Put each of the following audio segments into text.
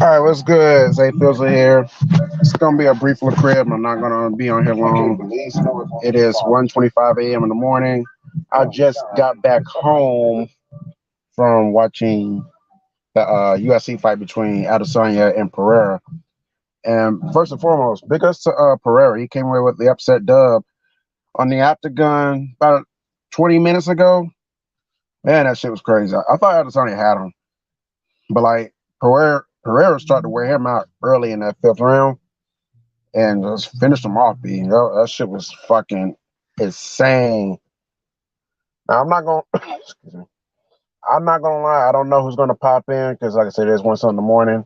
All right, what's good? It's A-Fizzle here. It's gonna be a brief little crib. I'm not gonna be on here long. It is 1:25 a.m. in the morning. I just got back home from watching the UFC fight between Adesanya and Pereira. And first and foremost, big ups to Pereira. He came away with the upset dub on the octagon about 20 minutes ago. Man, that shit was crazy. I thought Adesanya had him, but like Pereira started to wear him out early in that fifth round and just finished him off. B. That shit was fucking insane. Now I'm not gonna excuse me. I'm not gonna lie. I don't know who's gonna pop in because, like I said, there's one in the morning.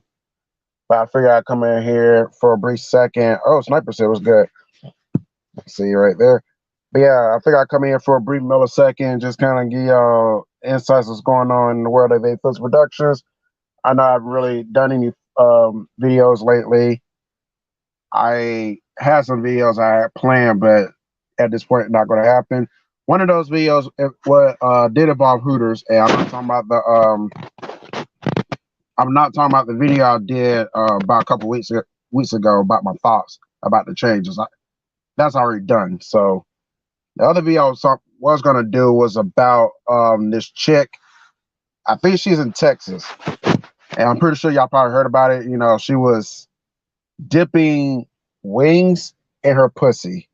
But I figured I'd come in here for a brief second. Oh, Sniper said it was good. See you right there. But yeah, I figured I'd come in here for a brief millisecond, just kind of give y'all insights what's going on in the world of A-Fizzle Productions. I know I haven't really done any videos lately. I had some videos I had planned, but at this point, not going to happen. One of those videos did involve Hooters, and I'm not talking about the video I did about a couple weeks ago about my thoughts about the changes. That's already done. So the other video was going to do was about this chick. I think she's in Texas, and I'm pretty sure y'all probably heard about it. You know, she was dipping wings in her pussy.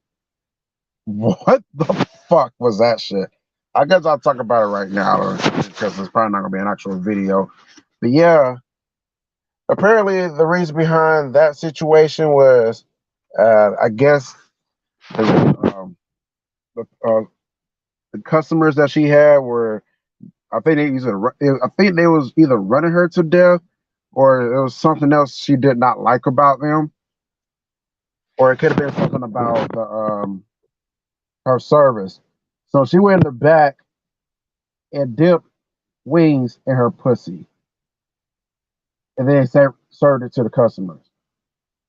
What the fuck was that shit? I guess I'll talk about it right now because it's probably not gonna be an actual video. But yeah, apparently the reason behind that situation was, I guess, the, the, uh, the customers that she had were, I think they was either running her to death, or it was something else she did not like about them, or it could have been something about her service. So she went in the back and dipped wings in her pussy, and then served it to the customers.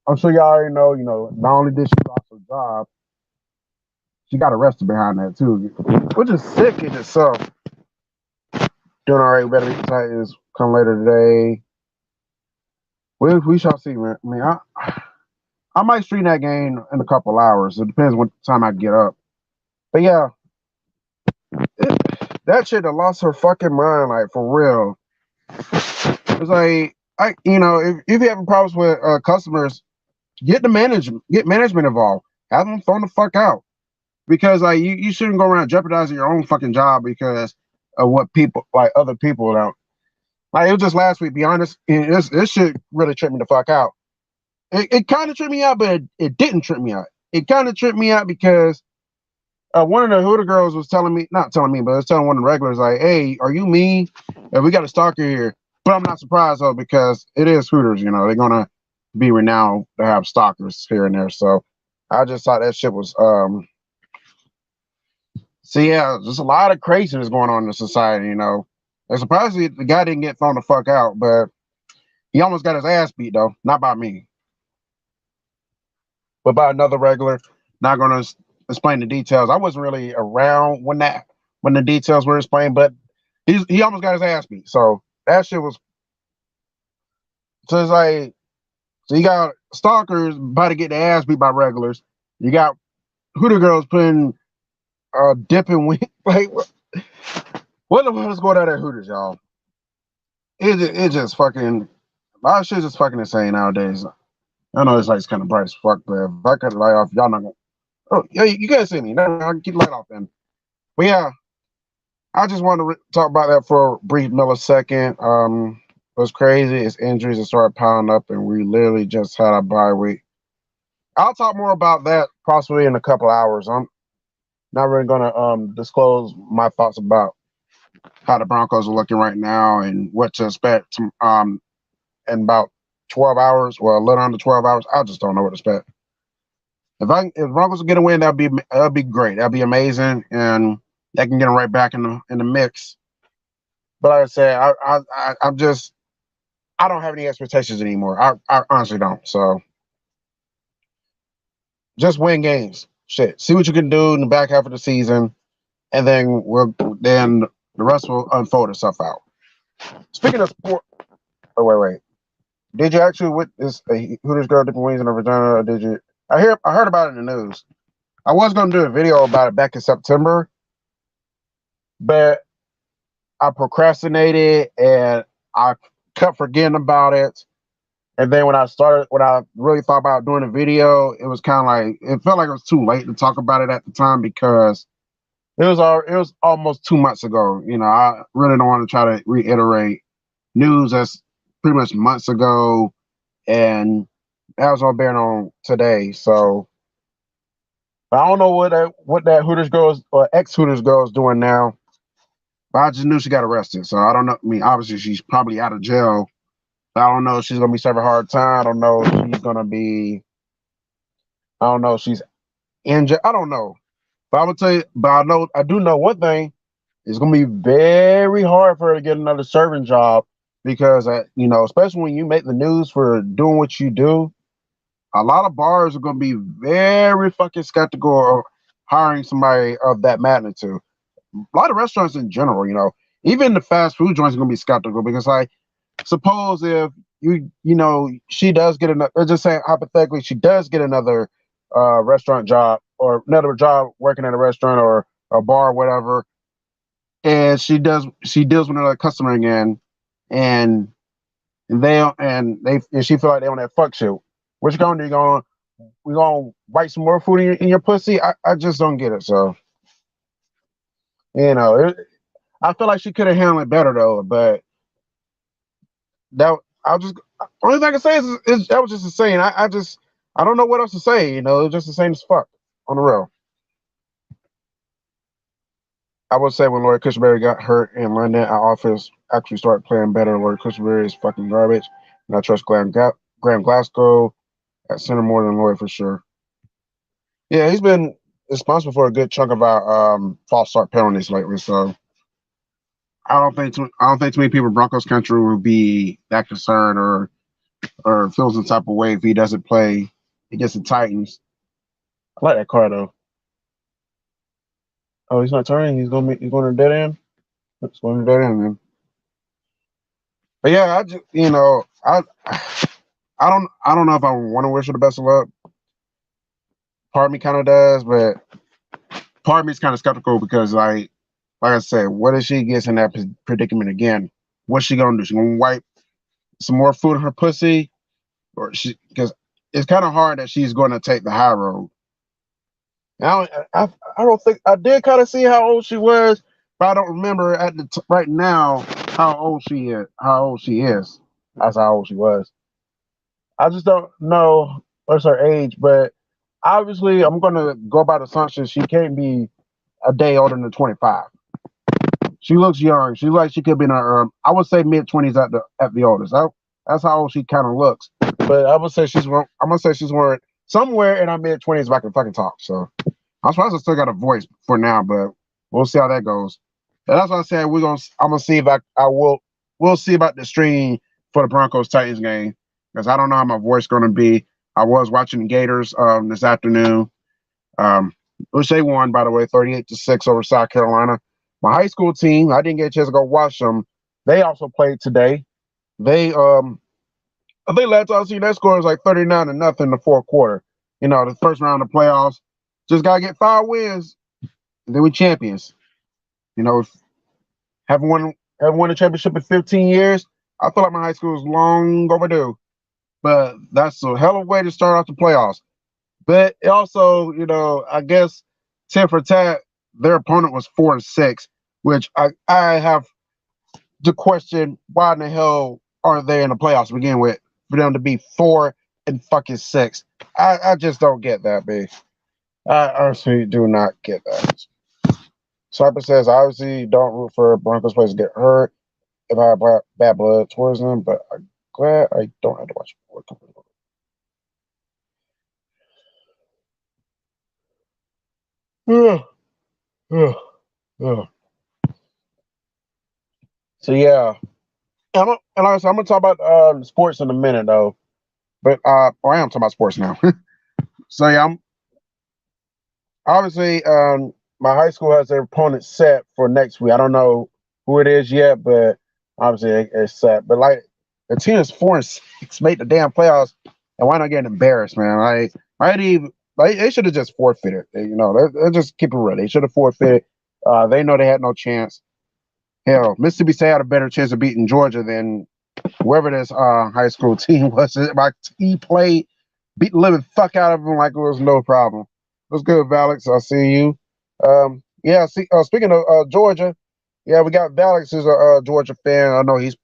I'm sure y'all already know. You know, not only did she lose her job, she got arrested behind that too, which is sick in itself. Doing all right. Better be Titans come later today. We shall see, man. I mean, I might stream that game in a couple hours. It depends what time I get up. But yeah, that shit have lost her fucking mind, like for real. It's like if you having problems with customers, get management involved. Have them phone the fuck out, because like you shouldn't go around jeopardizing your own fucking job because of what people like other people don't. Like it was just last week. Be honest, and this shit really tripped me the fuck out. It kind of tripped me out, but it didn't trip me out. It kind of tripped me out because one of the Hooter girls was not telling me, but was telling one of the regulars, like, "Hey, are you mean? We got a stalker here." But I'm not surprised though, because it is Hooters. You know, they're gonna be renowned to have stalkers here and there. So I just thought that shit was. So yeah, there's a lot of craziness going on in society. You know, and surprisingly, the guy didn't get thrown the fuck out, but he almost got his ass beat though, not by me, but by another regular. Not gonna explain the details. I wasn't really around when the details were explained, but he almost got his ass beat. So that shit was. So it's like, so you got stalkers about to get their ass beat by regulars. You got Hooter girls putting dipping wing. Like what the fuck is going on at Hooters, y'all? It just fucking, a lot of shit is fucking insane nowadays. I know it's like it's kind of bright as fuck, but if I cut the light off, y'all not gonna. Oh yeah, you guys see me. No, I can keep the light off then. But yeah, I just wanted to talk about that for a brief millisecond. What's crazy is injuries that started piling up, and we literally just had a bye week. I'll talk more about that possibly in a couple hours. I'm not really gonna disclose my thoughts about how the Broncos are looking right now and what to expect in about 12 hours. Well, a little under 12 hours. I just don't know what to expect. If Broncos get a win, that'd be great. That'd be amazing, and that can get them right back in the mix. But like I said, I don't have any expectations anymore. I honestly don't. So just win games. Shit. See what you can do in the back half of the season, and then the rest will unfold itself out. Speaking of sport, oh wait. Did you actually witness who this girl dipping wings in her vagina? Or did you? I heard about it in the news. I was gonna do a video about it back in September, but I procrastinated and I kept forgetting about it. And then when I really thought about doing a video, it was kind of like it felt like it was too late to talk about it at the time because it was almost 2 months ago. You know, I really don't want to try to reiterate news that's pretty much months ago, and that was all bearing on today. So I don't know what that Hooters girl or ex Hooters girl is doing now. But I just knew she got arrested, so I don't know. I mean, obviously she's probably out of jail. I don't know if she's gonna be serving hard time. I don't know if she's gonna be. I don't know if she's in jail. I don't know. But I would tell you. But I do know one thing. It's gonna be very hard for her to get another serving job because, especially when you make the news for doing what you do, a lot of bars are gonna be very fucking skeptical of hiring somebody of that magnitude. A lot of restaurants in general, even the fast food joints are gonna be skeptical because, like, suppose if she does get another, let's just say hypothetically, she does get another restaurant job or another job working at a restaurant or a bar or whatever, and she deals with another customer again, and she feel like they on that fuck shit. What you gonna do? We gonna bite some more food in your pussy? I just don't get it. So I feel like she could have handled it better though. But that I'll just only thing I can say is that was just insane. I don't know what else to say. It was just insane as fuck on the real. I would say when Lori Cushionberry got hurt in London, our office actually started playing better. Lori Cushionberry is fucking garbage, and I trust Graham Glasgow at center more than Lori for sure. Yeah, he's been responsible for a good chunk of our false start penalties lately. So I don't think too many people in Broncos country will be that concerned or feels some type of way if he doesn't play against the Titans. I like that car though. Oh, he's not turning. He's going to dead end. It's going to dead end, man. But yeah, I just I don't know if I want to wish her the best of luck. Part of me kind of does, but part of me is kind of skeptical because like I said, what if she gets in that predicament again? What's she gonna do? She gonna wipe some more food in her pussy, or because it's kind of hard that she's going to take the high road. Now, I don't think I did kind of see how old she was, but I don't remember right now how old she is. How old she is? That's how old she was. I just don't know what's her age, but obviously I'm going to go by the assumption she can't be a day older than 25. She looks young. She like she could be in her, I would say mid-20s at the oldest. That's how old she kind of looks. But I'm gonna say she's wearing somewhere in her mid-20s if I can fucking talk. So I'm surprised I still got a voice for now, but we'll see how that goes. And that's why I said I'm gonna see if we'll see about the stream for the Broncos Titans game because I don't know how my voice gonna be. I was watching the Gators this afternoon. Which they won, by the way, 38-6 over South Carolina. My high school team, I didn't get a chance to go watch them. They also played today. They I think last time I seen that score was like 39-0 in the fourth quarter. The first round of playoffs. Just gotta get 5 wins, and then we champions. Haven't won a championship in 15 years. I feel like my high school is long overdue. But that's a hell of a way to start off the playoffs. But also, I guess 10 for tat, their opponent was 4-6, which I have to question why in the hell are they in the playoffs to begin with for them to be 4-6. I just don't get that, B. I honestly do not get that. Sniper says, I obviously don't root for Broncos players to get hurt if I have bad blood towards them, but I'm glad I don't have to watch it. So yeah, and like I said, I'm gonna talk about sports in a minute though. But I am talking about sports now. So yeah, I'm obviously my high school has their opponent set for next week. I don't know who it is yet, but obviously it's set. But like the team is 4-6, made the damn playoffs, and why not getting embarrassed, man? Like I even like they should have just forfeited. You know, they just keep it real. They should have forfeited. They know they had no chance. Hell, Mississippi State had a better chance of beating Georgia than whoever this high school team was. My team played, beat the living fuck out of them like it was no problem. What's good, Alex? I see you. Yeah. See, speaking of Georgia, yeah, we got Alex who's a Georgia fan. I know he's.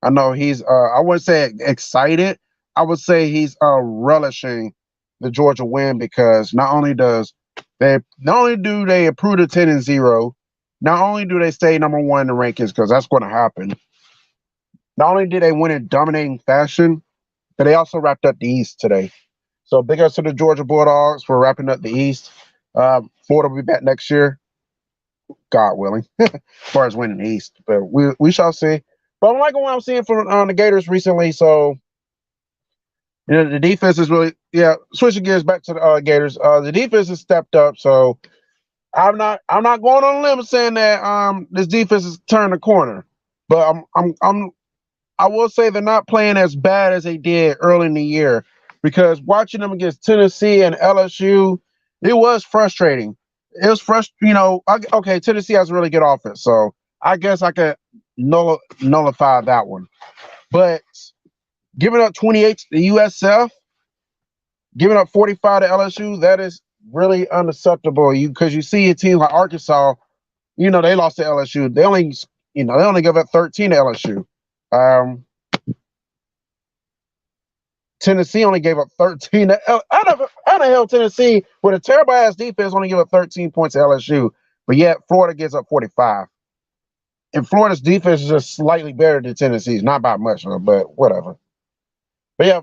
I wouldn't say excited. I would say he's relishing the Georgia win because not only do they improve to 10-0, not only do they stay number one in the rankings because that's going to happen. Not only did they win in dominating fashion, but they also wrapped up the East today. So big ups to the Georgia Bulldogs for wrapping up the East. Florida will be back next year, God willing, as far as winning the East. But we shall see. But I'm liking what I'm seeing from the Gators recently. So the defense is really switching gears back to the Gators. The defense has stepped up. So I'm not going on a limb saying that this defense has turned the corner. But I will say they're not playing as bad as they did early in the year because watching them against Tennessee and LSU, it was frustrating. It was frustrating. You know, okay, Tennessee has a really good offense, so I guess I could nullify that one. But giving up 28 to the USF, giving up 45 to LSU, that is really unacceptable. Because you see a team like Arkansas, you know, they lost to LSU. They only give up 13 to LSU. Tennessee only gave up 13. How the hell Tennessee, with a terrible ass defense, only give up 13 points to LSU, but yet Florida gives up 45. And Florida's defense is just slightly better than Tennessee's, not by much, but whatever. But yeah,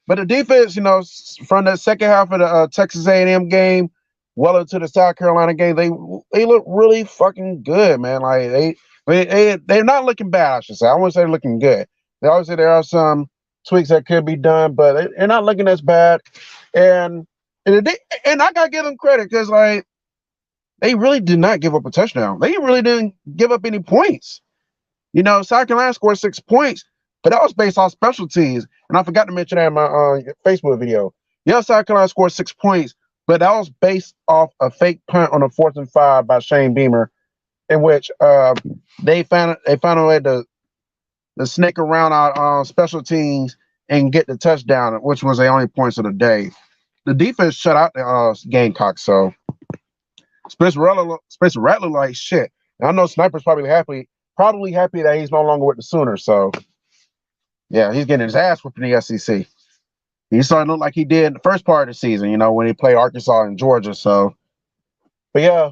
but the defense, you know, from the second half of the Texas A&M game, well into the South Carolina game, they look really fucking good, man. Like they're not looking bad, I should say. I wouldn't say they're looking good. They always say there are some tweaks that could be done, but they're not looking as bad. And I gotta give them credit because like they really did not give up a touchdown. They really didn't give up any points. You know, South Carolina scored 6 points, but that was based on special teams. And I forgot to mention that in my Facebook video. Yeah, South Carolina scored 6 points, but that was based off a fake punt on a 4th and 5 by Shane Beamer, in which they found a way to snake around our special teams and get the touchdown, which was the only points of the day. The defense shut out the Gamecocks, so Spencer Rattler like shit. And I know Sniper's probably happy that he's no longer with the Sooners. So yeah, he's getting his ass whooped in the SEC. He's starting to look like he did in the first part of the season, you know, when he played Arkansas and Georgia. So, but yeah,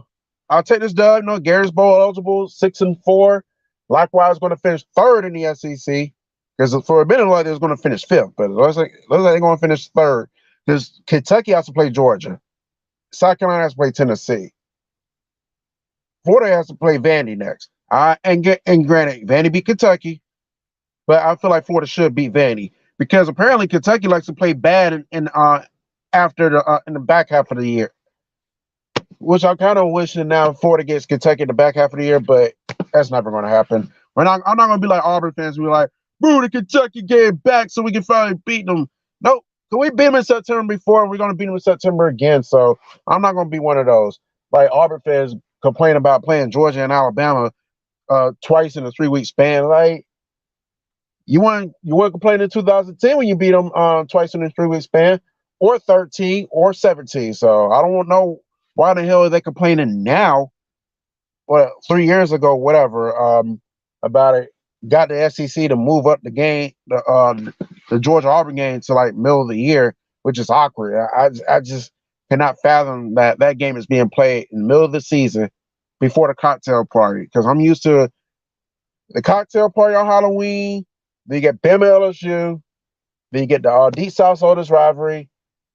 I'll take this dub. You know, Gary's Bowl eligible, 6-4. Likewise, going to finish third in the SEC because for a minute like they was going to finish fifth, but it looks like they're going to finish third because Kentucky has to play Georgia, South Carolina has to play Tennessee, Florida has to play Vandy next. And granted, Vandy beat Kentucky, but I feel like Florida should beat Vandy because apparently Kentucky likes to play bad in the back half of the year, which I'm kind of wishing now Florida gets Kentucky in the back half of the year, but that's never going to happen. I'm not going to be like Auburn fans. We're like, boo, the Kentucky game back so we can finally beat them. Nope. We beat them in September before. We're going to beat them in September again. So I'm not going to be one of those. Like Auburn fans complain about playing Georgia and Alabama twice in a 3-week span. Like you weren't complaining in 2010 when you beat them twice in a 3-week span, or 13 or 17. So I don't know why the hell are they complaining now? Well, 3 years ago, whatever, about it. Got the SEC to move up the game, the Georgia Auburn game to like middle of the year, which is awkward. I just cannot fathom that game is being played in the middle of the season before the cocktail party, because I'm used to the cocktail party on Halloween. Then you get Bama LSU. Then you get the Deep South Sodas rivalry.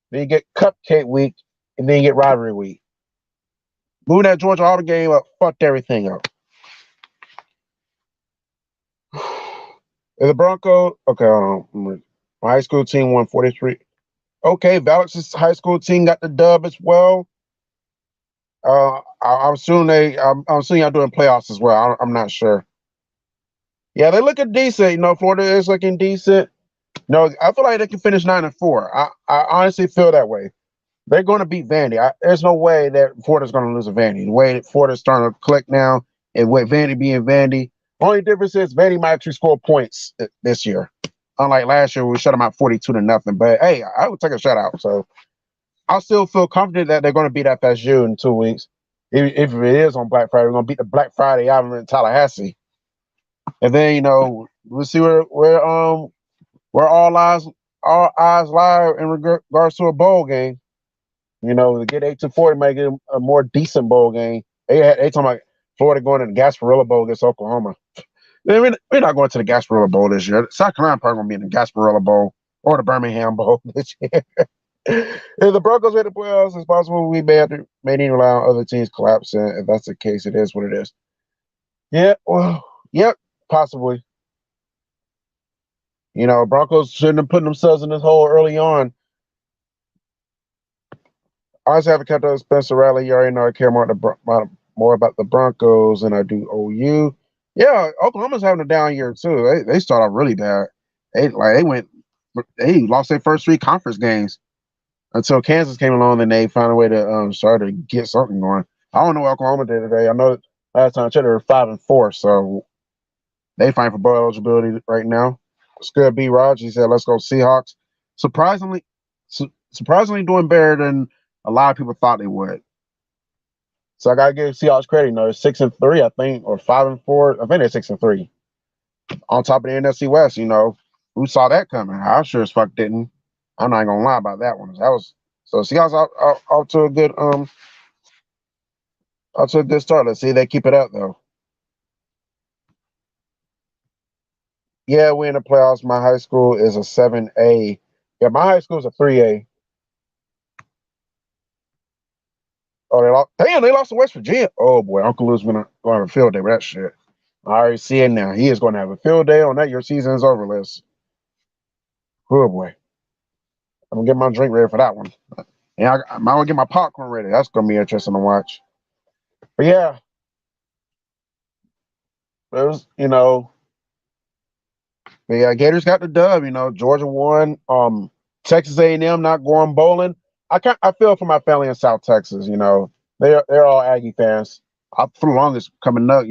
Then you get Cupcake Week, and then you get rivalry week. Moving that Georgia Auburn game up fucked everything up. The Broncos, okay, hold on. My high school team won 43. Okay, Valex's high school team got the dub as well. I'm assuming I'm assuming y'all doing playoffs as well. I'm not sure. Yeah, they looking decent. Florida is looking decent. No, I feel like they can finish 9-4. I honestly feel that way. They're going to beat Vandy. There's no way that Florida's going to lose a Vandy. The way that Florida's starting to click now, and with Vandy being Vandy, only difference is Vandy might actually score points this year. Unlike last year, we shut them out 42-0. But hey, I would take a shutout. So I still feel confident that they're going to beat FSU in 2 weeks. If it is on Black Friday, we're going to beat the Black Friday out in Tallahassee, and then we'll see where all eyes lie in regards to a bowl game. To get 8-4, make it a more decent bowl game. They talking about Florida going to the Gasparilla Bowl against Oklahoma. We're not going to the Gasparilla Bowl this year. South Carolina probably going to be in the Gasparilla Bowl or the Birmingham Bowl this year. If the Broncos make the playoffs, it's possible we may need to allow other teams collapsing. If that's the case, it is what it is. Yeah, well, yep, possibly. Broncos shouldn't have put themselves in this hole early on. I always have a kept up Spencer Rattler. You already know I care more about the Broncos than I do OU. Yeah, Oklahoma's having a down year too. They start off really bad. They lost their first 3 conference games until Kansas came along and they found a way to start to get something going. I don't know what Oklahoma did today. I know last time I checked they were 5-4, so they fighting for bowl eligibility right now. It's good. B. Rogers, he said, "Let's go Seahawks." Surprisingly doing better than a lot of people thought they would. So I gotta give Seahawks credit. They're 6-3, I think, or 5-4. I think they're 6-3. On top of the NFC West, who saw that coming? I sure as fuck didn't. I'm not gonna lie about that one. So Seahawks out to a good start. Let's see if they keep it up though. Yeah, we in the playoffs. My high school is a 7A. Yeah, my high school is a 3A. Oh, they lost to West Virginia. Oh boy, Uncle Lou's gonna go have a field day with that shit. I already see it now. He is going to have a field day on that. Your season is over list. Oh boy, I'm gonna get my drink ready for that one. And I might want to get my popcorn ready. That's gonna be interesting to watch. But yeah, it was Gators got the dub. Georgia won. Texas A&M not going bowling. I feel for my family in South Texas. They're all Aggie fans. For the longest coming up,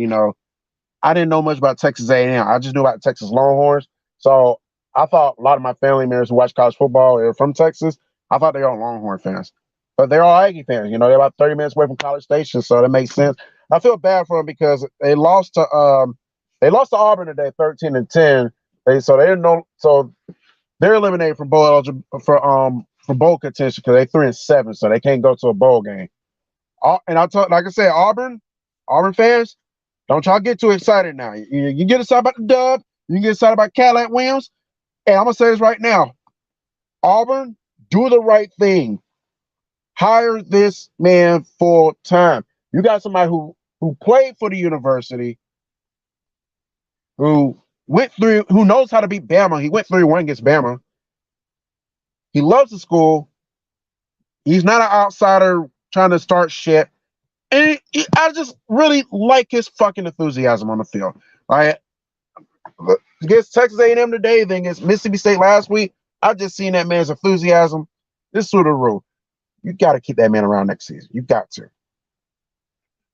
I didn't know much about Texas A&M. I just knew about Texas Longhorns. So I thought a lot of my family members who watch college football are from Texas. I thought they were all Longhorn fans, but they're all Aggie fans. They're about 30 minutes away from College Station, so that makes sense. I feel bad for them because they lost to Auburn today, 13-10. So they didn't know. So they're eliminated from bowl for bowl contention because they're 3-7, so they can't go to a bowl game. And like I said, Auburn fans, don't y'all get too excited now. You get excited about the dub. You get excited about Cadillac Williams. And I'm gonna say this right now, Auburn, do the right thing. Hire this man full time. You got somebody who played for the university, who knows how to beat Bama. He went 3-1 against Bama. He loves the school. He's not an outsider trying to start shit. And I just really like his fucking enthusiasm on the field. Like against Texas A&M today, then against Mississippi State last week, I just seen that man's enthusiasm. This sort of rule. You got to keep that man around next season. You got to.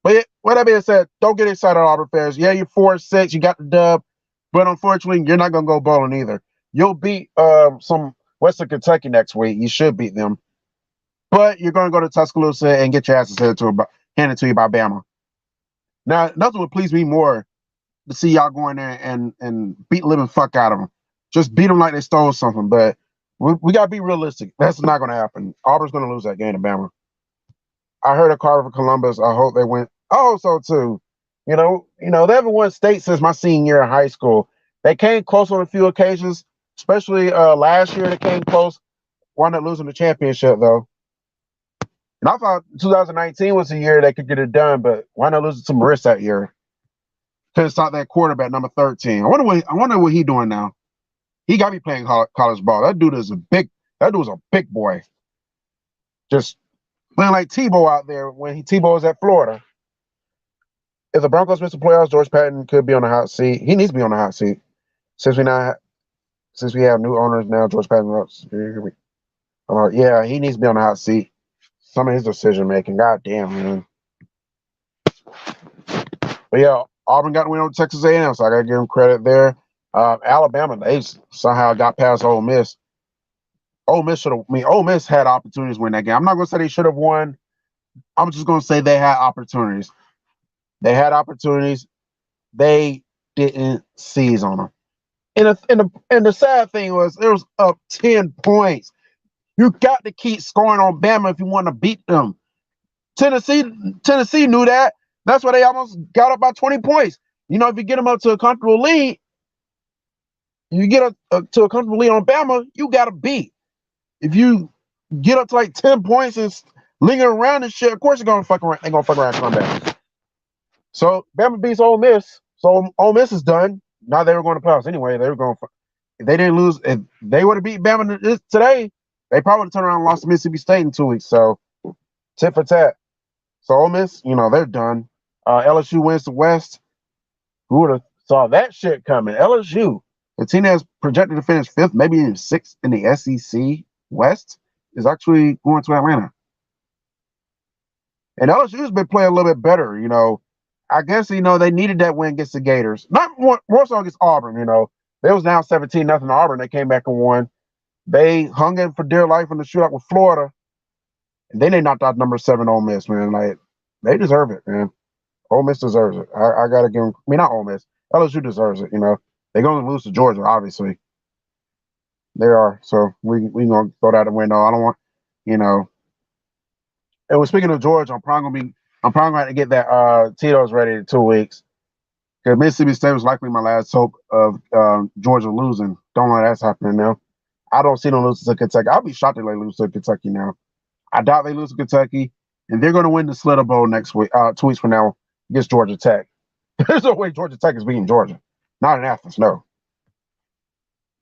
But with that being said, don't get excited, Auburn fans. Yeah, you're 4-6. You got the dub. But unfortunately, you're not going to go bowling either. You'll beat some Western Kentucky next week. You should beat them. But you're going to go to Tuscaloosa and get your asses handed to you by Bama. Now, nothing would please me more to see y'all go in there and beat the living fuck out of them. Just beat them like they stole something. But we got to be realistic. That's not going to happen. Auburn's going to lose that game to Bama. I heard a call for Columbus. I hope they win. I hope so too. They haven't won state since my senior year in high school. They came close on a few occasions, especially last year. They came close. Wound up losing the championship though. And I thought 2019 was the year they could get it done, but why not losing to Marist that year? Couldn't stop that quarterback, number 13. I wonder what he doing now. He got me playing college ball. That dude is a big boy. Just Playing like Tebow out there when Tebow was at Florida. If the Broncos miss the playoffs, George Patton could be on the hot seat. He needs to be on the hot seat since we have new owners now. George Patton, yeah, he needs to be on the hot seat. Some of his decision making, goddamn, man. But yeah, Auburn got the win over Texas A&M, so I got to give him credit there. Alabama, they somehow got past Ole Miss. Ole Miss had opportunities to win that game. I'm not going to say they should have won. I'm just going to say they had opportunities. They had opportunities. They didn't seize on them. And the sad thing was it was up 10 points. You got to keep scoring on Bama if you want to beat them. Tennessee knew that. That's why they almost got up by 20 points. You know, if you get them up to a comfortable lead, you get up to a comfortable lead on Bama, you got to beat. If you get up to like 10 points and linger around and shit, of course they're gonna fuck around. They're gonna fuck around and come back. So Bama beats Ole Miss. So Ole Miss is done. Now they were going to playoffs anyway. They were going. If they didn't lose, if they would have beat Bama today, they probably would have turned around and lost to Mississippi State in 2 weeks. So tit for tat. So Ole Miss, you know, they're done. LSU wins the West. Who would have saw that shit coming? LSU, the team that's projected to finish fifth, maybe even sixth in the SEC West, is actually going to Atlanta. And LSU's been playing a little bit better, you know. I guess, you know, they needed that win against the Gators. Not more so against Auburn, you know. They was down 17-0 to Auburn. They came back and won. They hung in for dear life in the shootout with Florida. And then they knocked out number 7 Ole Miss, man. Like, they deserve it, man. Ole Miss deserves it. I got to give them. I mean, not Ole Miss. LSU deserves it, you know. They're going to lose to Georgia, obviously. They are. So we going to throw that out the window. I don't want, you know. And speaking of Georgia, I'm probably going to have to get that Tito's ready in 2 weeks. Because Mississippi State was likely my last hope of Georgia losing. Don't know that's happening now. I don't see them losing to Kentucky. I'll be shocked if they lose to Kentucky now. I doubt they lose to Kentucky. And they're going to win the Slitter Bowl next week, 2 weeks from now, against Georgia Tech. There's no way Georgia Tech is beating Georgia. Not in Athens, no.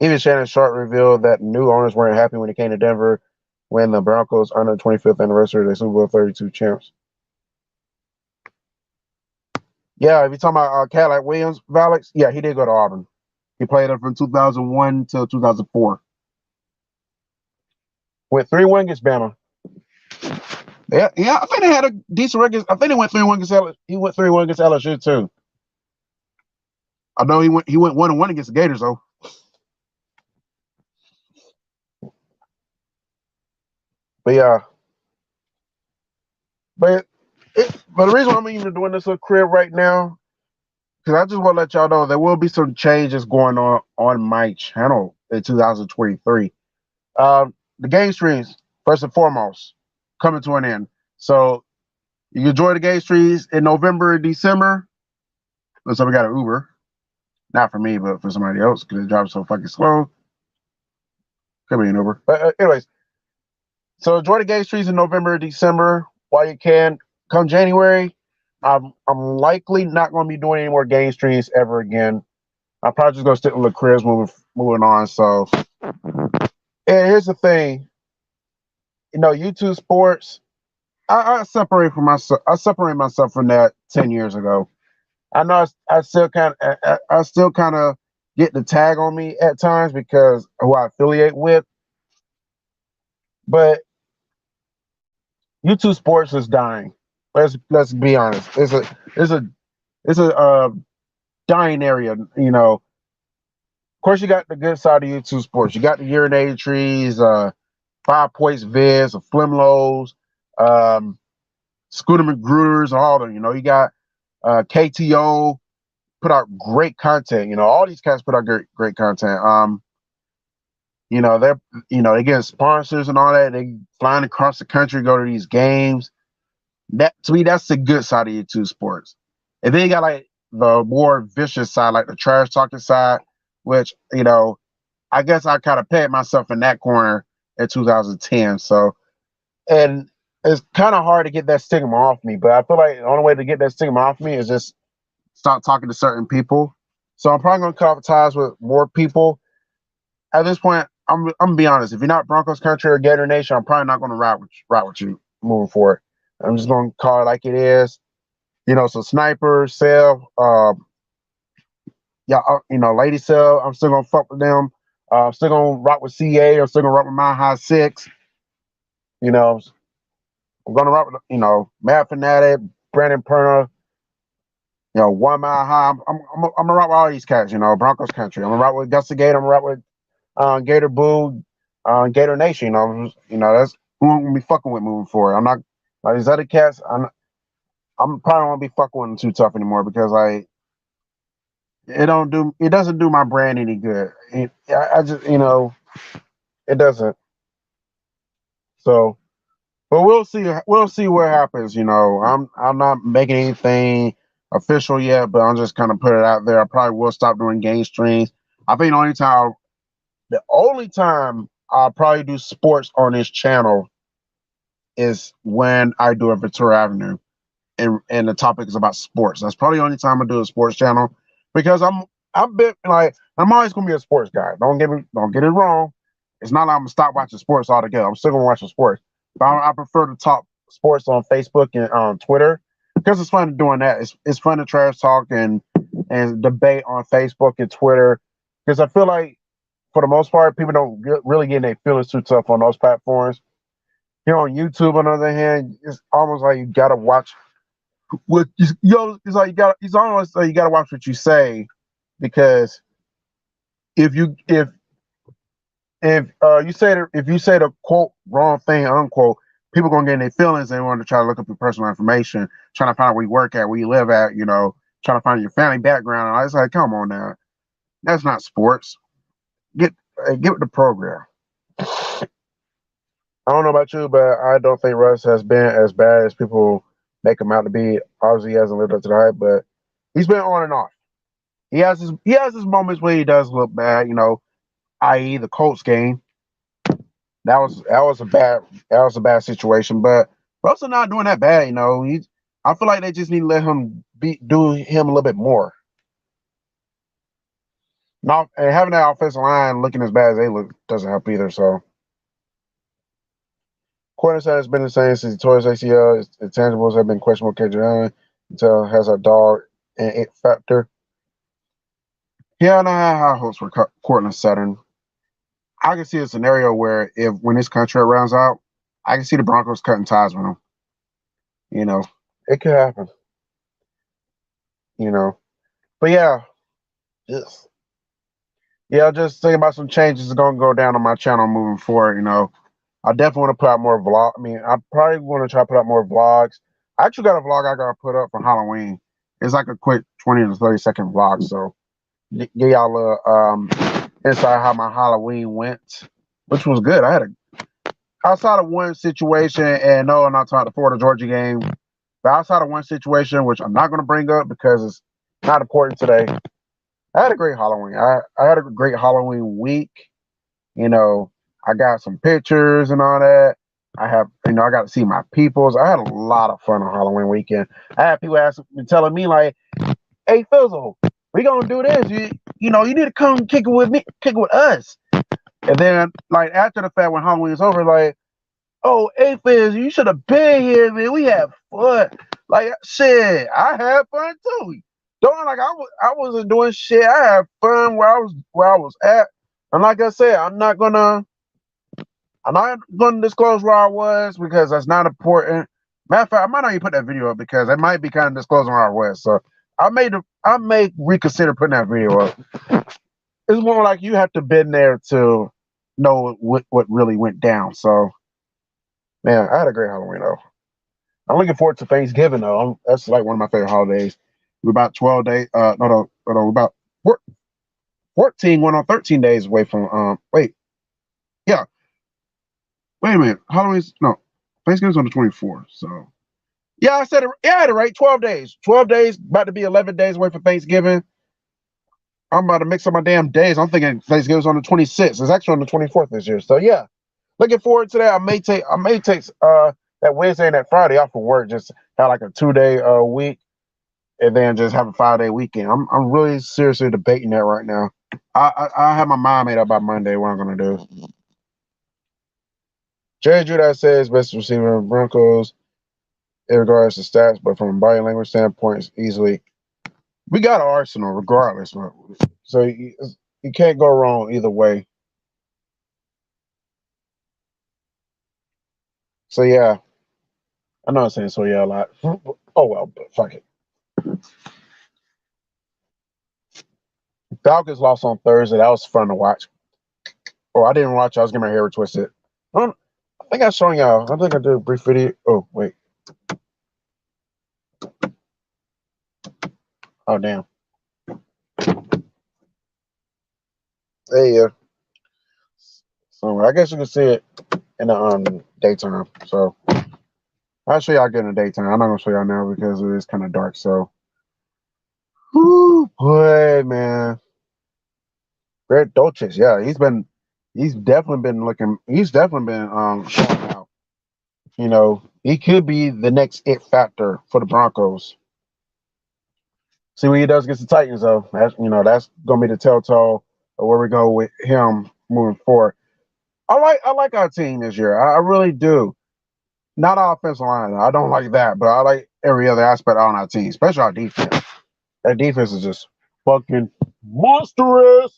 Even Shannon Sharp revealed that new owners weren't happy when he came to Denver when the Broncos earned the 25th anniversary of their Super Bowl 32 champs. Yeah, if you're talking about Cadillac Williams, Valix, yeah, he did go to Auburn. He played up from 2001 till 2004. Went 3-1 against Bama. Yeah, I think they had a decent record. I think they went 3-1 against LSU. He went 3-1 against LSU too. I know he went 1-1 against the Gators though. But yeah, but the reason why I'm even doing this little crib right now, because I just want to let y'all know there will be some changes going on my channel in 2023. The game streams, first and foremost, coming to an end. So you can enjoy the game streams in November and December. Looks like we got an Uber. Not for me, but for somebody else, because it drives so fucking slow. Could be an Uber. But anyways, so enjoy the game streams in November and December while you can. Come January, I'm likely not going to be doing any more game streams ever again. I'm probably just going to stick with the cribs moving on. So, and here's the thing, you know, YouTube Sports, I separate myself from that 10 years ago. I know I still kind of get the tag on me at times because of who I affiliate with, but YouTube Sports is dying. Let's be honest. It's a dying area. You know, of course, you got the good side of YouTube Sports. You got the urinated trees, 5 Points Vids, the Flimlows, Scooter McGruters, all them. You know, you got KTO put out great content. You know, all these cats put out great content. You know, they get sponsors and all that. They flying across the country, go to these games. That to me, that's the good side of YouTube Sports. And then you got like the more vicious side, like the trash talking side, which, you know, I guess I kind of paid myself in that corner in 2010. So, and it's kind of hard to get that stigma off me, but I feel like the only way to get that stigma off me is just stop talking to certain people. So I'm probably going to cut off ties with more people. At this point, I'm gonna be honest. If you're not Broncos country or Gator Nation, I'm probably not going to ride with you. moving forward. I'm just gonna call it like it is. So Sniper, Cell, yeah, Lady Cell. I'm still gonna fuck with them. I'm still gonna rock with CA. I'm still gonna rock with Mile High Six. You know, I'm gonna rock with Mad Fanatic, Brandon Perna. 1 Mile High. I'm gonna rock with all these cats. Broncos country. I'm gonna rock with Gusty Gator. I'm gonna rock with Gator Boo, Gator Nation. That's who I'm gonna be fucking with moving forward. I'm not like these other cats. I'm probably won't be fucking with them too tough anymore because it doesn't do my brand any good. I just it doesn't. So, but we'll see what happens. I'm not making anything official yet, but I'm just kind of put it out there. I probably will stop doing game streams. I think the only time I'll probably do sports on this channel is when I do a Ventura Avenue and the topic is about sports. That's probably the only time I do a sports channel because I'm bit like I'm always gonna be a sports guy. Don't get it wrong. It's not like I'm gonna stop watching sports altogether. I'm still gonna watch the sports. But I prefer to talk sports on Facebook and on Twitter because it's fun doing that. It's fun to trash talk and debate on Facebook and Twitter because I feel like for the most part people don't really get their feelings too tough on those platforms. Here on YouTube, on the other hand, it's almost like you gotta watch what it's like it's almost like you gotta watch what you say because if you if you say the quote wrong thing unquote, people gonna get in their feelings and want to try to look up your personal information, trying to find out where you work at, where you live at, trying to find your family background. And I was like, come on now, that's not sports. Get with the program. I don't know about you, but I don't think Russ has been as bad as people make him out to be. Obviously, he hasn't lived up to the hype, but he's been on and off. He has his moments where he does look bad, i.e. the Colts game. That was a bad situation, but Russell not doing that bad, I feel like they just need to let him do him a little bit more. Not and having that offensive line looking as bad as they look doesn't help either. So Cornerstone has been the same since he tore his ACL. His intangibles have been questionable. KJ Allen until has a dog and it factor. Yeah, and I have high hopes for Cortland Sutton. I can see a scenario where if when his contract rounds out, I can see the Broncos cutting ties with him. It could happen. But yeah, just just thinking about some changes going to go down on my channel moving forward. I definitely want to put out more vlog. I mean, I probably want to try to put out more vlogs. I actually got a vlog I got to put up for Halloween. It's like a quick 20 to 30-second vlog. So give y'all a insight how my Halloween went, which was good. I had outside of one situation, and no, I'm not talking the Florida Georgia game, but outside of one situation, which I'm not going to bring up because it's not important today. I had a great Halloween. I had a great Halloween week. I got some pictures and all that. I got to see my peoples. I had a lot of fun on Halloween weekend. I had people telling me like, "A-Fizzle, we gonna do this. You need to come kick it with me, kick it with us." And then like after the fact when Halloween is over, like, "Oh, A-Fizz, you should have been here, man. We had fun." Like shit, I had fun too. Don't like I wasn't doing shit. I had fun where I was at. And like I said, I'm not gonna disclose where I was because that's not important. Matter of fact, I might not even put that video up because it might be kind of disclosing where I was. So I may reconsider putting that video up. It's more like you have to been there to know what really went down. So man, I had a great Halloween though. I'm looking forward to Thanksgiving though. That's like one of my favorite holidays. We're about 12 days. No, we're about 14, going on 13 days away from. Yeah, wait a minute. Thanksgiving's on the 24th. So yeah, I said it. Yeah, I had it right. 12 days. 12 days. About to be 11 days away from Thanksgiving. I'm about to mix up my damn days. I'm thinking Thanksgiving's on the 26th. It's actually on the 24th this year. So yeah, looking forward to that. I may take that Wednesday and that Friday off of work. Just have like a 2-day week, and then just have a 5-day weekend. I'm really seriously debating that right now. I have my mind made up by Monday what I'm gonna do. Jerry Judy says best receiver in Broncos in regards to stats, but from a body language standpoint, easily. We got an arsenal regardless, so you can't go wrong either way. So yeah, I know I'm saying so yeah a lot. Oh well, but fuck it. Falcons lost on Thursday. That was fun to watch. Oh, I didn't watch. I was getting my hair twisted. I think I showed y'all. I think I did a brief video. Oh wait. Oh damn. Hey, so I guess you can see it in the daytime. So I'll show y'all again in the daytime. I'm not gonna show y'all now because it is kind of dark. So, whoo, boy, man, Greg Dolchich, yeah, he's definitely been showing out. You know, he could be the next it factor for the Broncos. See what he does against the Titans, though. That's gonna be the telltale of where we go with him moving forward. I like our team this year. I really do. Not our offensive line. I don't like that, but I like every other aspect on our team, especially our defense. That defense is just fucking monstrous.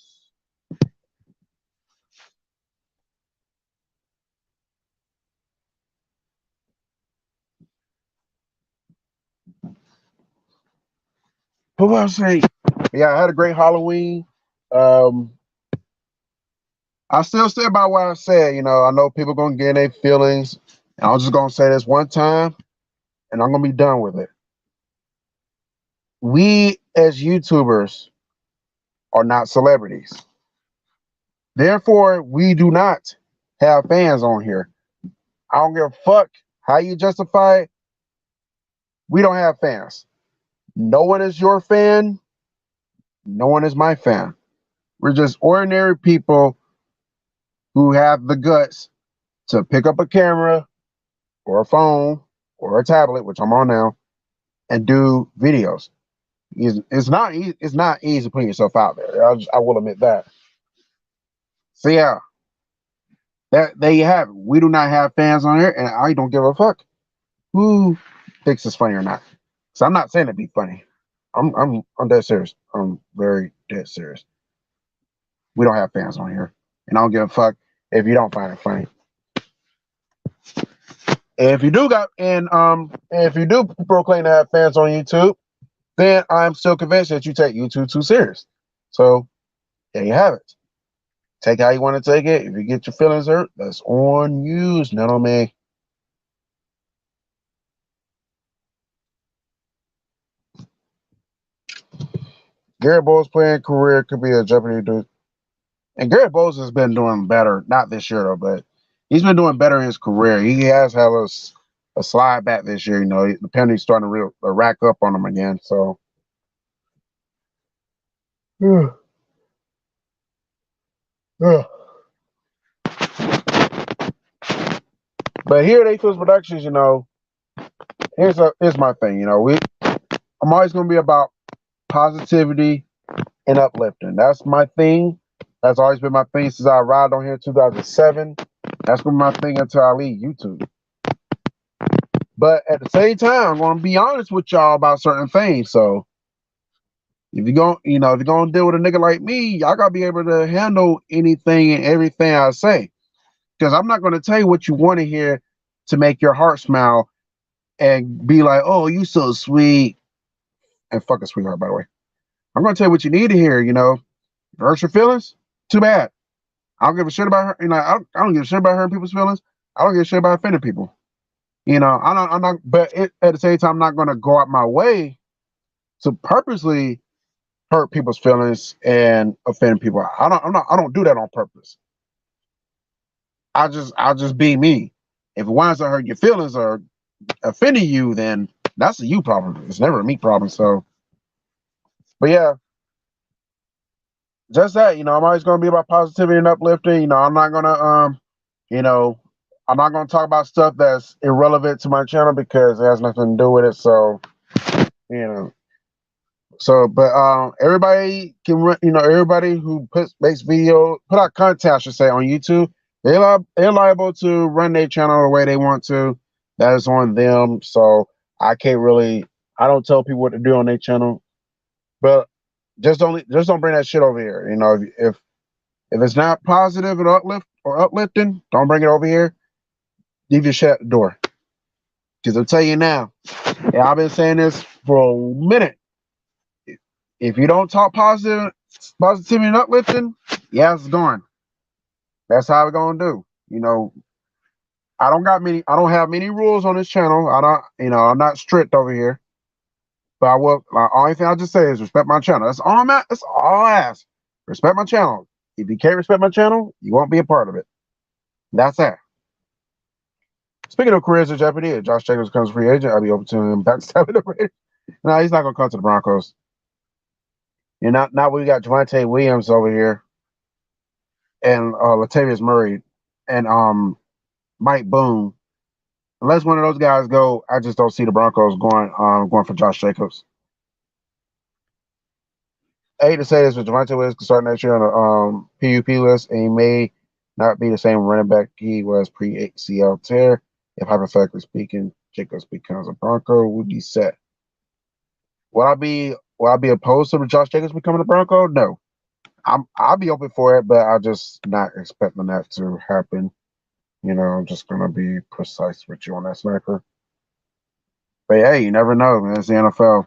But what I say, yeah, I had a great Halloween. Um, I still stand by what I said. I know people gonna get in their feelings, and I'm just gonna say this one time, and I'm gonna be done with it. We as YouTubers are not celebrities. Therefore, we do not have fans on here. I don't give a fuck how you justify it. We don't have fans. No one is your fan. No one is my fan. We're just ordinary people who have the guts to pick up a camera or a phone or a tablet, which I'm on now, and do videos. It's not easy putting yourself out there. I will admit that. So yeah, that there you have it. We do not have fans on here, and I don't give a fuck who thinks it's funny or not. So I'm not saying it be funny. I'm dead serious. I'm very dead serious. We don't have fans on here, and I don't give a fuck if you don't find it funny. And if you do proclaim to have fans on YouTube, then I'm still convinced that you take YouTube too serious. So there you have it. Take how you want to take it. If you get your feelings hurt, that's on you. It's not on me. Garrett Bowles' playing career could be a jeopardy dude. And Garrett Bowles has been doing better, not this year though, but he's been doing better in his career. He has had a slide back this year. The penalty's starting to rack up on him again. So, yeah, yeah. But here at A-Fizzle Productions, here's my thing. I'm always gonna be about positivity and uplifting. That's my thing. That's always been my thing since I arrived on here in 2007. That's been my thing until I leave YouTube. But at the same time, I'm gonna be honest with y'all about certain things. So if you're gonna deal with a nigga like me, y'all gotta be able to handle anything and everything I say. Because I'm not gonna tell you what you want to hear to make your heart smile and be like, oh, you so sweet. And fuck a sweetheart, by the way. I'm gonna tell you what you need to hear, hurt your feelings? Too bad. I don't give a shit about her. I don't give a shit about hurting people's feelings. I don't give a shit about offending people. I'm not. But at the same time, I'm not going to go out my way to purposely hurt people's feelings and offend people. I don't do that on purpose. I'll just be me. If it winds up hurting your feelings or offending you, then that's a you problem. It's never a me problem. So, but yeah, just that. I'm always going to be about positivity and uplifting. I'm not gonna you know, I'm not going to talk about stuff that's irrelevant to my channel because it has nothing to do with it. So, you know, but everybody can, everybody who makes video, put out content, I should say, on YouTube They're liable to run their channel the way they want to. That is on them. So I can't really. I don't tell people what to do on their channel, but just don't bring that shit over here. You know, if it's not positive and uplifting, don't bring it over here. Leave your shit at the door. Because I'll tell you now, and I've been saying this for a minute. If you don't talk positivity and uplifting, yeah, it's gone. That's how we're gonna do. You know, I don't have many rules on this channel. I don't, I'm not strict over here. But I will. Only thing I just say is respect my channel. That's all I'm at. That's all I ask. Respect my channel. If you can't respect my channel, you won't be a part of it. That's that. Speaking of careers in jeopardy, if Josh Jacobs becomes a free agent, I'll be open to him backstabbing the Raiders. No, he's not gonna come to the Broncos. And not we got Javonte Williams over here and Latavius Murray and Mike Boone. Unless one of those guys go, I just don't see the Broncos going for Josh Jacobs. I hate to say this, but Javonte Williams can start next year on the PUP list, and he may not be the same running back he was pre-ACL tear. If hypothetically speaking, Jacobs becomes a Bronco, would be set. Will I be opposed to Josh Jacobs becoming a Bronco? No. I'll be open for it, but I'm just not expecting that to happen. I'm just gonna be precise with you on that, sniper. But hey, you never know, man. It's the NFL.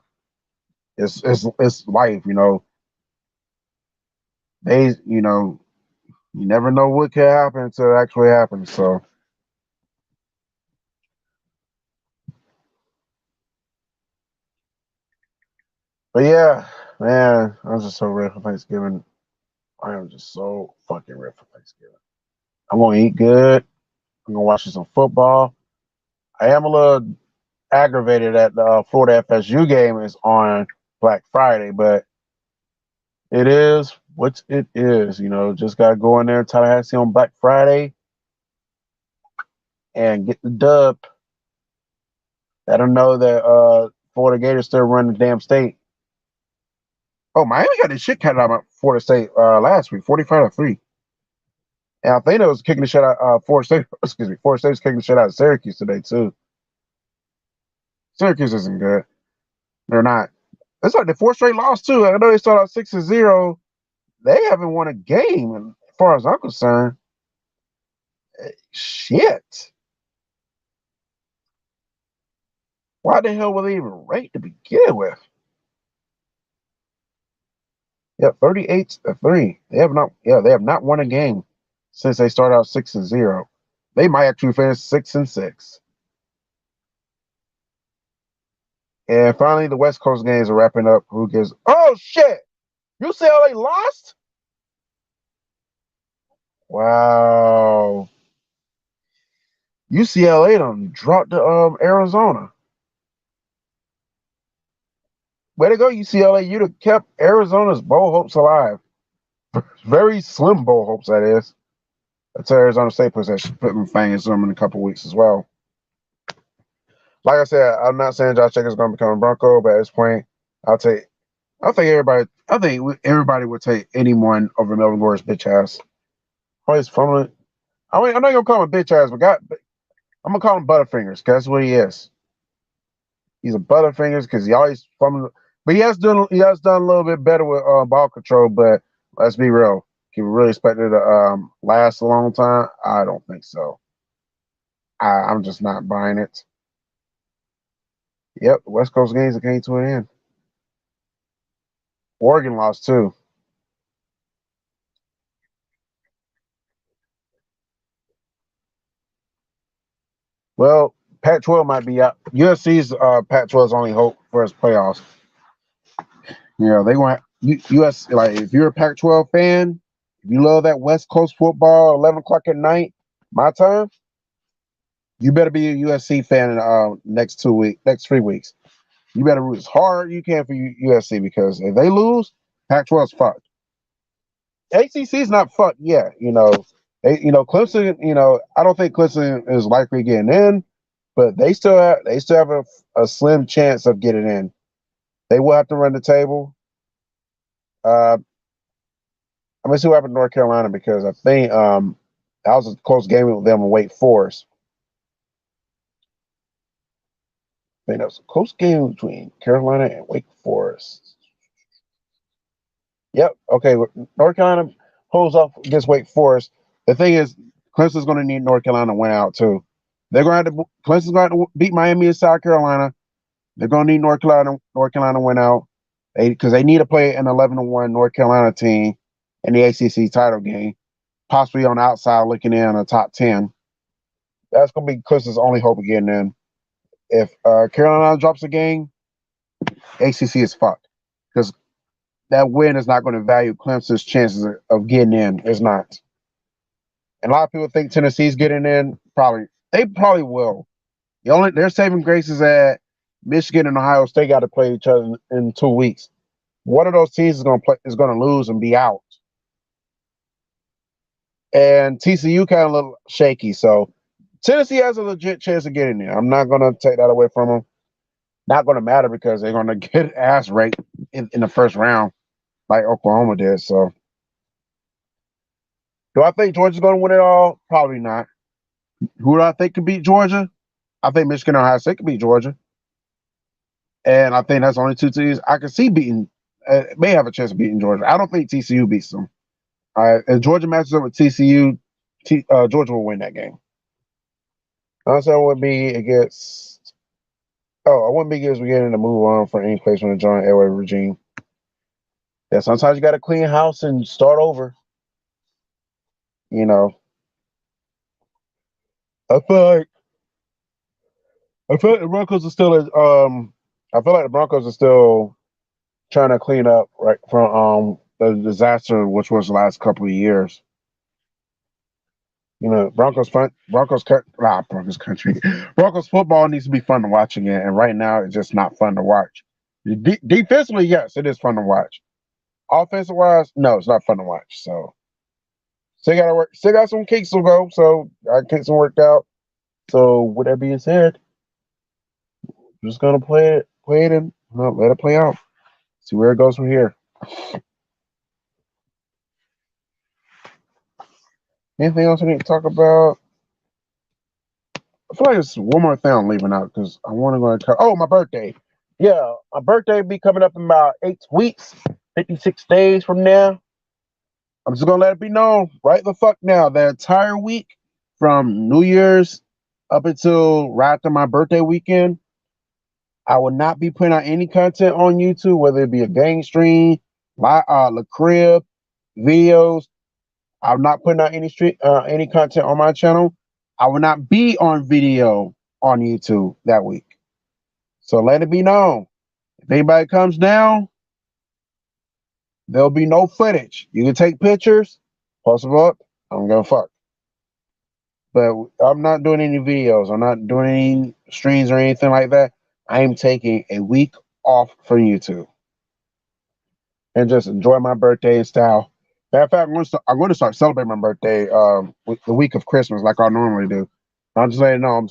It's life, you never know what could happen until it actually happens. So, but yeah, man, I'm just so ready for Thanksgiving. I am just so fucking ready for Thanksgiving. I'm gonna eat good. I'm gonna watch some football. I am a little aggravated that the Florida FSU game is on Black Friday, but it is what it is. Just gotta go in there Tallahassee on Black Friday and get the dub. Let them know that Florida Gators still run the damn state. Oh, Miami got this shit cut out of Florida State last week, 45-3. And I think it was kicking the shit out Florida State. Excuse me, Florida State was kicking the shit out of Syracuse today too. Syracuse isn't good. They're not. It's like the fourth straight loss too. I know they started out 6-0. They haven't won a game, and as far as I'm concerned. Shit. Why the hell were they even ranked to begin with? Yep, 38-3. They have not won a game since they started out 6-0. They might actually finish 6-6. And finally, the West Coast games are wrapping up. Who gives? Oh shit! UCLA lost. Wow. UCLA done dropped to Arizona. Way to go, UCLA. You'd have kept Arizona's bowl hopes alive. Very slim bowl hopes, that is. That's Arizona State possession. Put my fingers on them in a couple weeks as well. Like I said, I'm not saying Josh Jacobs is going to become a Bronco, but at this point, I think everybody would take anyone over Melvin Gordon's bitch ass. Always fumbling. I'm not gonna call him a bitch ass, but I'm gonna call him Butterfingers because that's what he is. He's a Butterfingers because he always fumbling. But he has done a little bit better with ball control. But let's be real, can we really expect it to last a long time? I don't think so. I'm just not buying it. Yep, West Coast games came to an end. Oregon lost too. Well, Pac-12 might be out. USC's Pac-12's only hope for its playoffs. They want US, like, if you're a Pac-12 fan, if you love that West Coast football, 11 o'clock at night, my time, you better be a USC fan in next 3 weeks. You better root as hard as you can for USC because if they lose, Pac-12's fucked. ACC's not fucked yet. Clemson. I don't think Clemson is likely getting in, but they still have a slim chance of getting in. They will have to run the table. I'm gonna see what happened to North Carolina because I think That was a close game with them and Wake Forest. I think that was a close game between Carolina and Wake Forest. Yep. Okay. North Carolina holds off against Wake Forest. The thing is, Clemson's going to need North Carolina to win out too. They're going to have to. Clemson's going to have to beat Miami and South Carolina. They're going to need North Carolina to win out because they need to play an 11-1 North Carolina team in the ACC title game, possibly on the outside looking in a top 10. That's going to be Clemson's only hope of getting in. If Carolina drops a game, ACC is fucked because that win is not going to value Clemson's chances of getting in. It's not. And a lot of people think Tennessee's getting in. They probably will. Their saving grace is that Michigan and Ohio State got to play each other in 2 weeks. One of those teams is going to lose and be out. And TCU kind of a little shaky, so Tennessee has a legit chance of getting there. I'm not going to take that away from them. Not going to matter because they're going to get ass raped in the first round, like Oklahoma did. So, do I think Georgia's going to win it all? Probably not. Who do I think could beat Georgia? I think Michigan and Ohio State could beat Georgia. And I think that's only 2 teams I can see beating. May have a chance of beating Georgia. I don't think TCU beats them. If Georgia matches up with TCU, Georgia will win that game. Honestly, I wouldn't be against. I wouldn't be against beginning to move on from any place from the John Elway regime. Yeah, sometimes you got to clean house and start over. You know, I feel like the Broncos are still. I feel like the Broncos are still trying to clean up right from the disaster which was the last couple of years. You know, Broncos country. Broncos football needs to be fun to watch again, and right now it's just not fun to watch. Defensively, yes, it is fun to watch. Offensive wise, no, it's not fun to watch. So still got to work. Still got some kicks to go. So I get some worked out. So with that being said, I'm just gonna play it, and let it play out. See where it goes from here. Anything else I need to talk about? I feel like it's one more thing I'm leaving out because I want to go and oh, my birthday. Yeah, my birthday will be coming up in about 8 weeks, 56 days from now. I'm just gonna let it be known right the fuck now. The entire week from New Year's up until right after my birthday weekend, I will not be putting out any content on YouTube, whether it be a gang stream, the crib, videos. I'm not putting out any content on my channel. I will not be on video on YouTube that week. So let it be known. If anybody comes down, there'll be no footage. You can take pictures, post them up. I don't give a fuck. But I'm not doing any videos. I'm not doing any streams or anything like that. I am taking a week off from YouTube and just enjoy my birthday in style. Matter of fact, I'm going to start celebrating my birthday the week of Christmas like I normally do. I'm just letting you know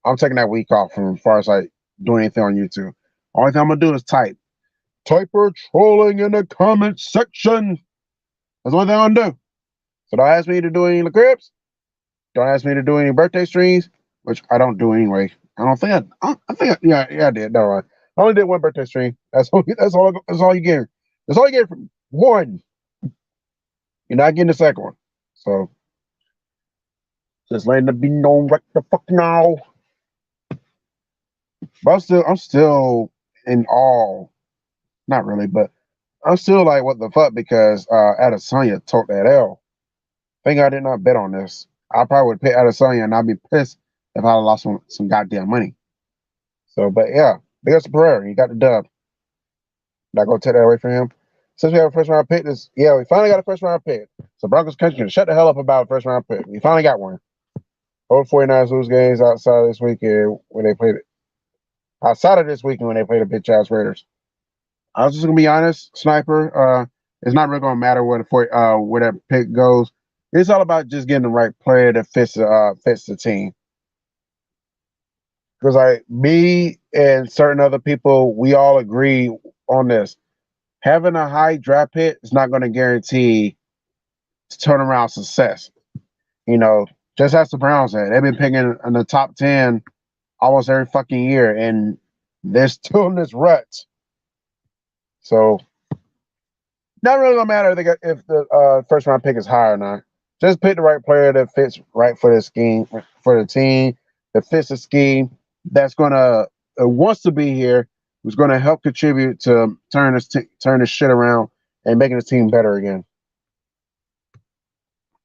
I'm taking that week off from as far as like doing anything on YouTube. Only thing I'm gonna do is typer trolling in the comment section. That's the only thing I'm gonna do. So don't ask me to do any of the cribs. Don't ask me to do any birthday streams, which I don't do anyway. I think I did. No, I only did one birthday stream. That's all you get. That's all you get from one. You're not getting the second one. So just letting it be known right the fuck now. But I'm still in awe. Not really, but I'm still like, what the fuck? Because Adesanya took that L. Thank God I did not bet on this. I probably would pay Adesanya and I'd be pissed if I lost some goddamn money. So, but yeah, big up to Pereira. He got the dub. Not gonna take that away from him. Since we have a first round pick, we finally got a first round pick. So Broncos country can shut the hell up about a first round pick. We finally got one. Hope 49ers lose games outside of this weekend when they played it. Outside of this weekend when they played the bitch ass Raiders. I was just gonna be honest, Sniper. It's not really gonna matter where that pick goes. It's all about just getting the right player that fits the team. Because like me and certain other people, we all agree on this. Having a high draft pick is not going to guarantee turnaround success. You know, just as the Browns had. They've been picking in the top 10 almost every fucking year, and they're still in this rut. So, not really gonna matter if the first round pick is high or not. Just pick the right player that fits right for the scheme, for the team, that fits the scheme, that's gonna wants to be here, who's gonna help contribute to turn this shit around and making the team better again.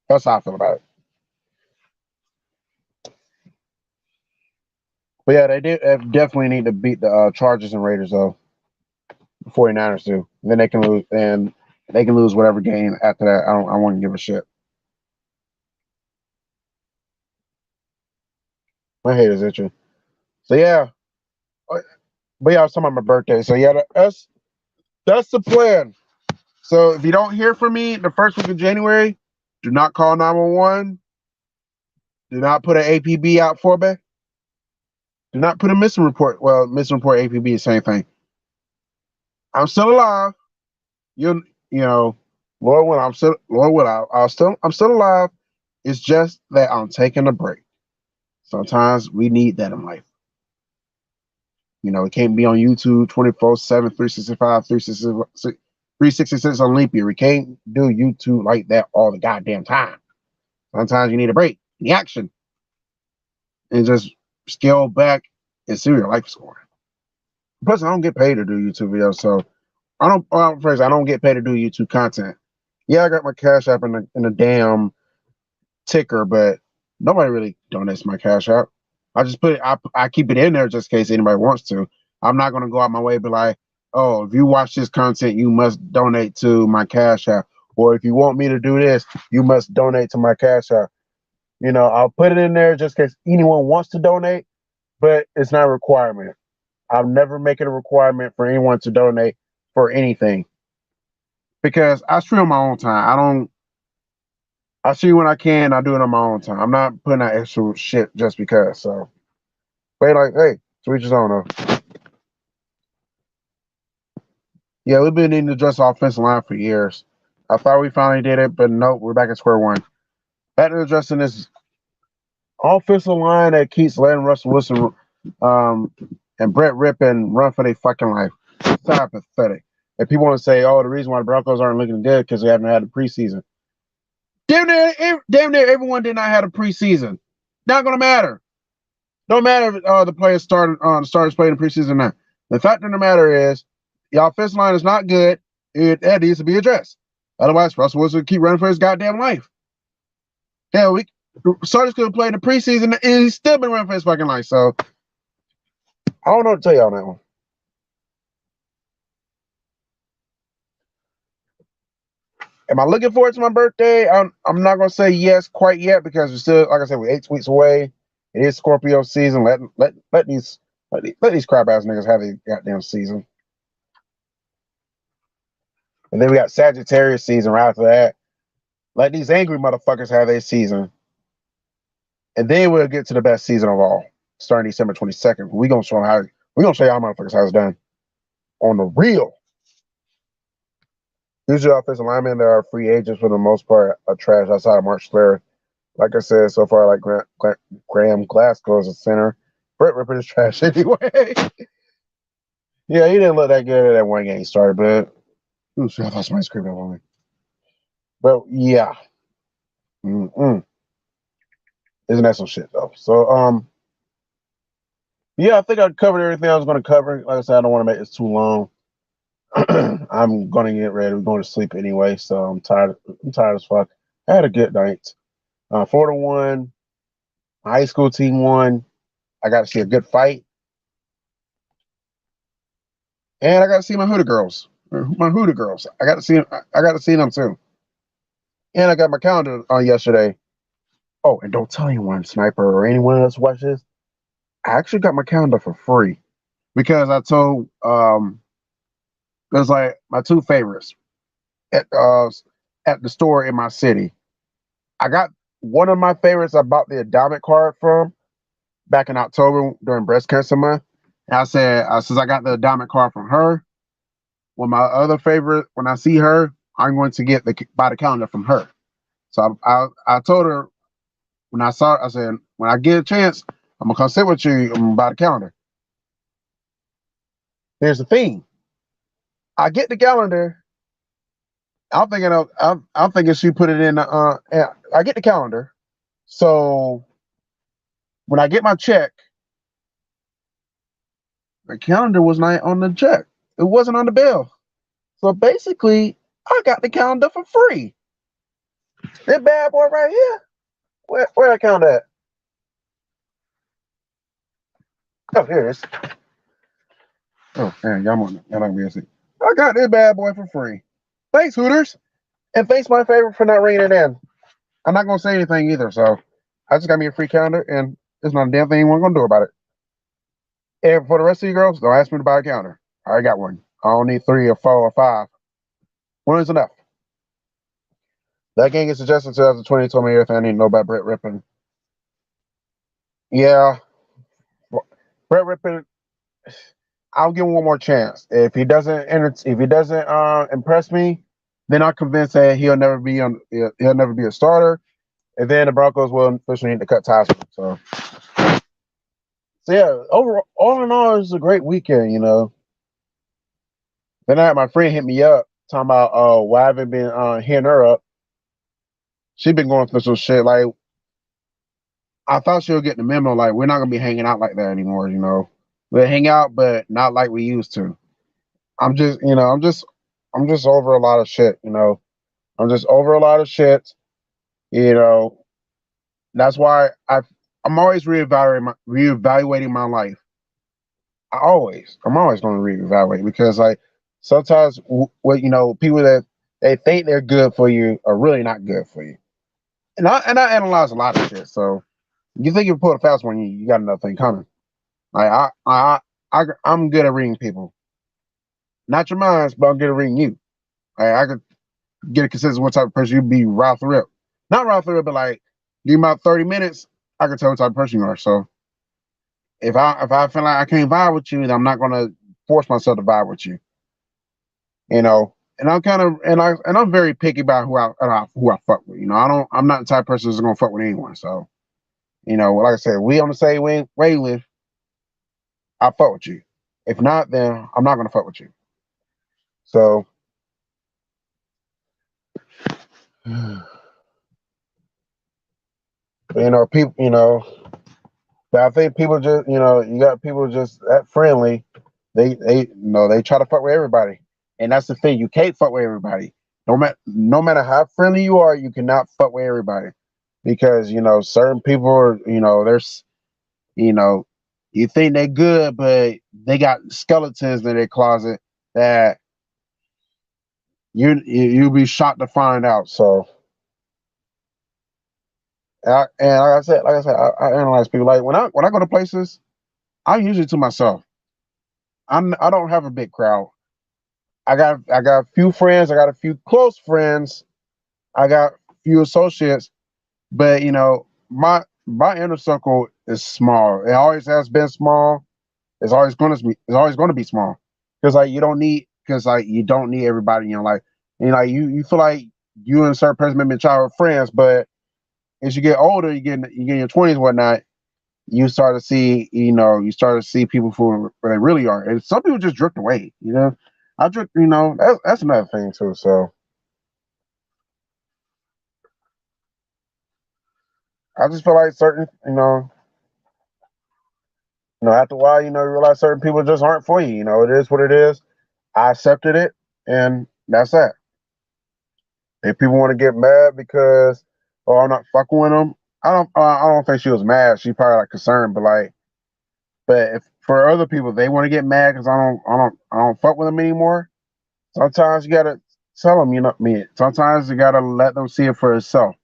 That's how I feel about it. But yeah, they definitely need to beat the Chargers and Raiders though. The 49ers do. Then they can lose, and they can lose whatever game after that. I won't give a shit. My head is itching. So yeah, but yeah, I was talking about my birthday. So yeah, that's the plan. So if you don't hear from me the first week of January, do not call 911. Do not put an APB out for me. Do not put a missing report. Well, missing report APB is the same thing. I'm still alive. You know, Lord will. I'm still alive. It's just that I'm taking a break. Sometimes we need that in life. You know, it can't be on YouTube 24/7, 365, 366 on leap year. We can't do YouTube like that all the goddamn time. Sometimes you need a break, the action, and just scale back and see where your life is going. Plus, I don't get paid to do YouTube videos, so I don't get paid to do YouTube content. Yeah, I got my cash app in the damn ticker, but nobody really donates my cash app. I just put it. I keep it in there just in case anybody wants to. I'm not gonna go out my way and be like, oh, if you watch this content, you must donate to my cash app, or if you want me to do this, you must donate to my cash app. You know, I'll put it in there just in case anyone wants to donate, but it's not a requirement. I'll never make it a requirement for anyone to donate for anything because I stream on my own time. I see when I can. I do it on my own time. I'm not putting out extra shit just because. So, but like, hey, switch his own though. Yeah, we've been needing to address the offensive line for years. I thought we finally did it, but nope, we're back at square one. Back to addressing this offensive line that keeps letting Russell Wilson and Brett Rippon run for their fucking life. It's so pathetic. And people want to say, oh, the reason why the Broncos aren't looking good because they haven't had a preseason. Damn near everyone did not have a preseason. Not gonna matter. Don't matter if the starters played in preseason or not. The fact of the matter is, the offensive line is not good. That needs to be addressed. Otherwise, Russell Wilson will keep running for his goddamn life. Hell, starters could have played in the preseason and he's still been running for his fucking life. So I don't know what to tell you on that one. Am I looking forward to my birthday? I'm not gonna say yes quite yet because we're still, like I said, we're 8 weeks away. It is Scorpio season. Let these crap ass niggas have their goddamn season. And then we got Sagittarius season right after that. Let these angry motherfuckers have their season. And then we'll get to the best season of all, starting December 22nd. We're gonna show y'all motherfuckers how it's done. On the real. Usually offensive linemen that are free agents for the most part are trash outside of Mark Schlereth. Like I said, so far, like Graham Glasgow is a center. Brett Rippon is trash anyway. Yeah, he didn't look that good at that one game he started, but I thought somebody screamed at me. But yeah. Isn't that some shit though? So yeah, I think I covered everything I was gonna cover. Like I said, I don't want to make this too long. I'm gonna get ready. We're going to sleep anyway, so I'm tired. I'm tired as fuck. I had a good night. Florida won. My high school team won. I got to see a good fight, and I got to see my Hoodoo girls. My Hoodoo girls. I got to see. I got to see them too. And I got my calendar on yesterday. Oh, and don't tell anyone, Sniper or anyone else watches. I actually got my calendar for free because I told it was like my two favorites at the store in my city. I got one of my favorites. I bought the endowment card from back in October during breast cancer month. And I said, since I got the endowment card from her, when my other favorite, when I see her, I'm going to buy the calendar from her. So I told her when I saw, I said, when I get a chance, I'm gonna come sit with you. I'm gonna buy the calendar. Here's the thing: I get the calendar. I'm thinking she put it in. I get the calendar. So when I get my check, the calendar was not on the check. It wasn't on the bill. So basically, I got the calendar for free. That bad boy right here. Where I count at? Oh, here it is. Oh, man, y'all not gonna see. I got this bad boy for free. Thanks, Hooters. And thanks, my favorite, for not ringing it in. I'm not gonna say anything either, so I just got me a free calendar, and there's not a damn thing we're gonna do about it. And for the rest of you girls, don't ask me to buy a calendar. I already got one. I don't need 3 or 4 or 5. One is enough. That gang is suggested 2020 told me everything I need to know about Brett Rippon. Yeah, Brett Rippon. I'll give him one more chance. If he doesn't impress me, then I'm convinced that he'll never be a starter. And then the Broncos will officially need to cut ties with him. So yeah, overall, all in all, it was a great weekend. Then I had my friend hit me up talking about why I haven't been hitting her up. She been going through some shit. Like, I thought she would get the memo. Like, we're not gonna be hanging out like that anymore. We'll hang out, but not like we used to. I'm just over a lot of shit. I'm just over a lot of shit. You know, that's why I'm always reevaluating my life. I'm always going to reevaluate because like sometimes people that they think they're good for you are really not good for you. And I analyze a lot of shit. So you think you pull a fast one, you got another thing coming. Like I'm good at reading people, not your minds, but I'm good at reading you. I could get a consensus what type of person you'd be right through it. Not right through it, but like give me about 30 minutes, I can tell what type of person you are. So if I feel like I can't vibe with you, then I'm not gonna force myself to vibe with you. And I'm very picky about who I fuck with. I'm not the type of person that's gonna fuck with anyone. So, like I said, we on the same wavelength, I fuck with you. If not, then I'm not gonna fuck with you. So people, but I think people just, you got people just that friendly. They try to fuck with everybody, and that's the thing. You can't fuck with everybody. No matter how friendly you are, you cannot fuck with everybody because certain people are, there's, you think they're good, but they got skeletons in their closet that you'll be shocked to find out. So, and like I said, I analyze people. Like when I go to places, I'm usually to myself. I don't have a big crowd. I got a few friends. I got a few close friends. I got a few associates, but my inner circle is small. It always has been small. It's always going to be small because like you don't need everybody in your life. And like you feel like you and a certain person may be childhood friends, but as you get older, you get in your 20s, whatnot. You start to see people for where they really are, and some people just drift away. I drift. That's another thing too. So I just feel like certain, after a while, you realize certain people just aren't for you. It is what it is. I accepted it, and that's that. If people want to get mad because, oh, I'm not fucking with them, I don't think she was mad. She probably like concerned, but if for other people they want to get mad because I don't fuck with them anymore. Sometimes you gotta tell them, me. Sometimes you gotta let them see it for itself.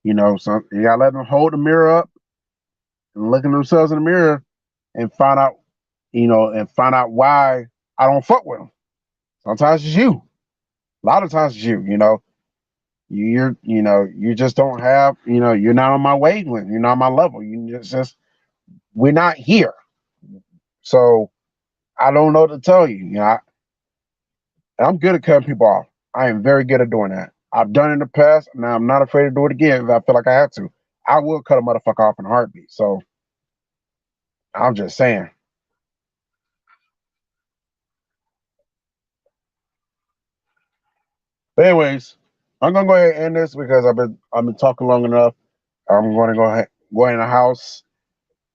So you gotta let them hold the mirror up and look at themselves in the mirror and find out why I don't fuck with them. Sometimes it's you. A lot of times it's you. You just don't have. You're not on my wavelength. You're not on my level. We're not here. So I don't know what to tell you. I'm good at cutting people off. I am very good at doing that. I've done it in the past, and I'm not afraid to do it again if I feel like I have to. I will cut a motherfucker off in a heartbeat. So I'm just saying. But anyways, I'm gonna go ahead and end this because I've been talking long enough. I'm gonna go in the house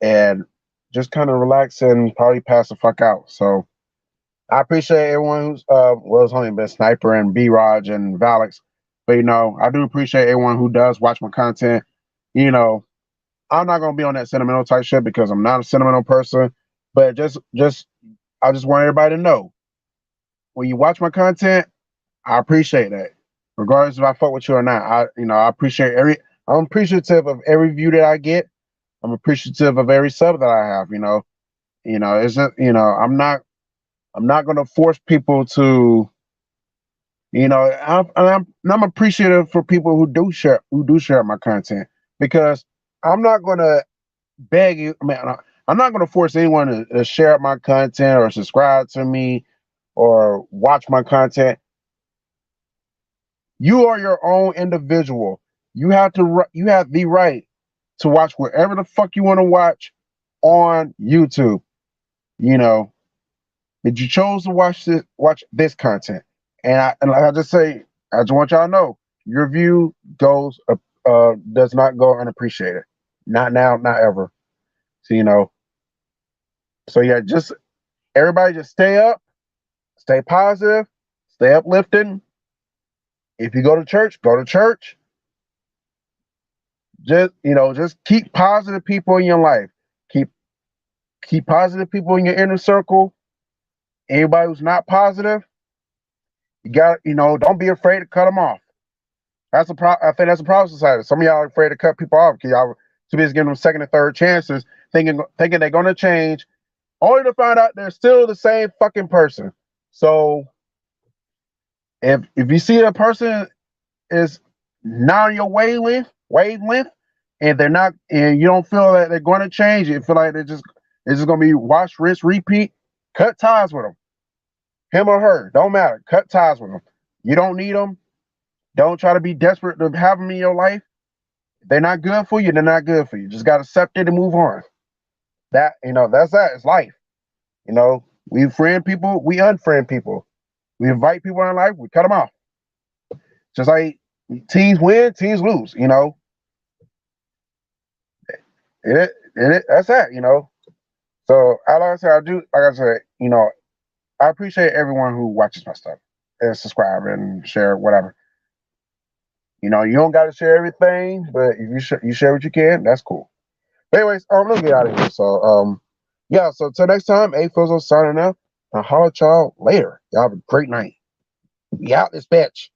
and just kind of relax and probably pass the fuck out. So I appreciate everyone who's well, it's only been Sniper and B Raj and Valix, but I do appreciate everyone who does watch my content. You know, I'm not gonna be on that sentimental type shit because I'm not a sentimental person. But I just want everybody to know when you watch my content, I appreciate that. Regardless if I fuck with you or not. I appreciate I'm appreciative of every view that I get. I'm appreciative of every sub that I have, It's just, I'm not gonna force people to, I'm appreciative for people who do share my content because I'm not gonna beg you. I mean, I'm not gonna force anyone to share my content or subscribe to me or watch my content. You are your own individual. You have the right to watch whatever the fuck you want to watch on YouTube. You know, that you chose to watch this content, and like I just say, I just want y'all to know your view does not go unappreciated. Not now, not ever. So so yeah, just everybody just stay up, stay positive, stay uplifting. If you go to church, go to church. Just keep positive people in your life. Keep keep positive people in your inner circle. Anybody who's not positive, you got don't be afraid to cut them off. I think that's a problem society. Some of y'all are afraid to cut people off because y'all too busy giving them second and third chances, thinking they're gonna change, only to find out they're still the same fucking person. So if you see a person is not on your wavelength, and they're not, and you don't feel that they're going to change, you feel like it's just going to be wash, rinse, repeat. Cut ties with them, him or her, don't matter. Cut ties with them. You don't need them. Don't try to be desperate to have them in your life. If they're not good for you, they're not good for you. Just got to accept it and move on. That's that. It's life. We friend people, we unfriend people. We invite people in our life, we cut them off. Just like teams win, teams lose. That's that. So like I said, I appreciate everyone who watches my stuff and subscribe and share whatever. You don't got to share everything, but if you share what you can, that's cool. But anyways, let's get out of here. So yeah. So till next time, A-Fizzle signing out. I'll holler at y'all later. Y'all have a great night. We out this bitch.